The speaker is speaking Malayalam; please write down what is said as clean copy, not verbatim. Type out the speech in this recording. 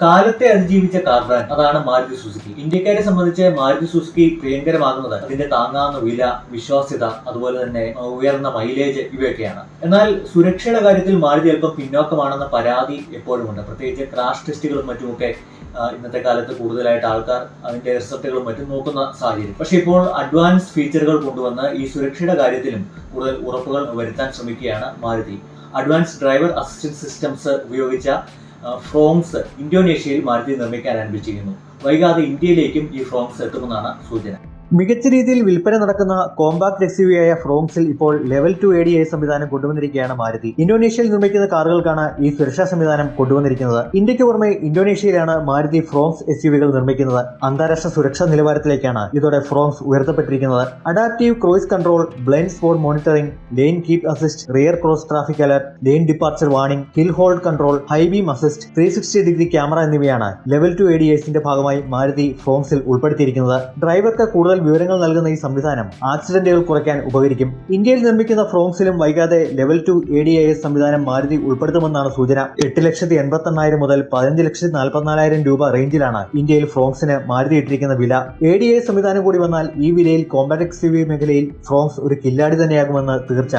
കാലത്തെ അതിജീവിച്ച കാർ ബ്രാൻഡ് അതാണ് മാരുതി സുസുക്കി. ഇന്ത്യക്കാരെ സംബന്ധിച്ച് മാരുതി സുസുക്കി പ്രിയങ്കരമാകുന്നത് അതിന്റെ താങ്ങാവുന്ന വില, വിശ്വാസ്യത, അതുപോലെ തന്നെ ഉയർന്ന മൈലേജ് ഇവയൊക്കെയാണ്. എന്നാൽ സുരക്ഷയുടെ കാര്യത്തിൽ മാരുതി അല്പം പിന്നോക്കമാണെന്ന പരാതി എപ്പോഴുമുണ്ട്. പ്രത്യേകിച്ച് ക്രാഷ് ടെസ്റ്റുകളും മറ്റുമൊക്കെ ഇന്നത്തെ കാലത്ത് കൂടുതലായിട്ട് ആൾക്കാർ അതിന്റെ റിസൾട്ടുകളും മറ്റും നോക്കുന്ന സാഹചര്യം. പക്ഷെ ഇപ്പോൾ അഡ്വാൻസ് ഫീച്ചറുകൾ കൊണ്ടുവന്ന് ഈ സുരക്ഷയുടെ കാര്യത്തിലും കൂടുതൽ ഉറപ്പുകൾ വരുത്താൻ ശ്രമിക്കുകയാണ് Maruti. Advance driver assistant systems ഉപയോഗിച്ച ഫ്രോങ്സ് ഇന്തോനേഷ്യയിൽ മാരുതി നിർമ്മിക്കാൻ ആരംഭിച്ചിരിക്കുന്നു. വൈകാതെ ഇന്ത്യയിലേക്കും ഈ ഫ്രോങ്സ് എത്തുമെന്നാണ് സൂചന. മികച്ച രീതിയിൽ വിൽപ്പന നടക്കുന്ന കോമ്പാക്ട് SUV ആയ ഫ്രോങ്സിൽ ഇപ്പോൾ ലെവൽ 2 ADAS സംവിധാനം കൊണ്ടുവന്നിരിക്കുകയാണ് മാരുതി. ഇന്തോനേഷ്യയിൽ നിർമ്മിക്കുന്ന കാറുകൾക്കാണ് ഈ സുരക്ഷാ സംവിധാനം കൊണ്ടുവന്നിരിക്കുന്നത്. ഇന്ത്യക്ക് പുറമെ ഇന്തോനേഷ്യയിലാണ് മാരുതി ഫ്രോങ്സ് SUVകൾ നിർമ്മിക്കുന്നത്. അന്താരാഷ്ട്ര സുരക്ഷാ നിലവാരത്തിലേക്കാണ് ഇതോടെ ഫ്രോങ്സ് ഉയർത്തപ്പെട്ടിരിക്കുന്നത്. Adaptive cruise control, blind spot monitoring, lane keep assist, rear cross traffic alert, lane departure warning, hill hold control, high beam assist, 360-ഡിഗ്രി ക്യാമറ എന്നിവയാണ് ലെവൽ 2 ADASന്റെ ഭാഗമായി മാരുതി ഫ്രോങ്സിൽ ഉൾപ്പെടുത്തിയിരിക്കുന്നത്. ഡ്രൈവർക്ക് കൂടുതൽ വിവരങ്ങൾ നൽകുന്ന ഈ സംവിധാനം ആക്സിഡന്റുകൾ കുറയ്ക്കാൻ ഉപകരിക്കും. ഇന്ത്യയിൽ നിർമ്മിക്കുന്ന ഫ്രോങ്സിലും വൈകാതെ ലെവൽ 2 ADAS സംവിധാനം മാരുതി ഉൾപ്പെടുത്തുമെന്നാണ് സൂചന. 8,81,000 മുതൽ 15,44,000 രൂപ റേഞ്ചിലാണ് ഇന്ത്യയിൽ ഫ്രോങ്സിന് മാരുതി ഇട്ടിരിക്കുന്ന വില. ADAS സംവിധാനം കൂടി വന്നാൽ ഈ വിലയിൽ കോമ്പാക്ട് SUV മേഖലയിൽ ഫ്രോങ്സ് ഒരു കില്ലാടി തന്നെയാകുമെന്ന് തീർച്ച.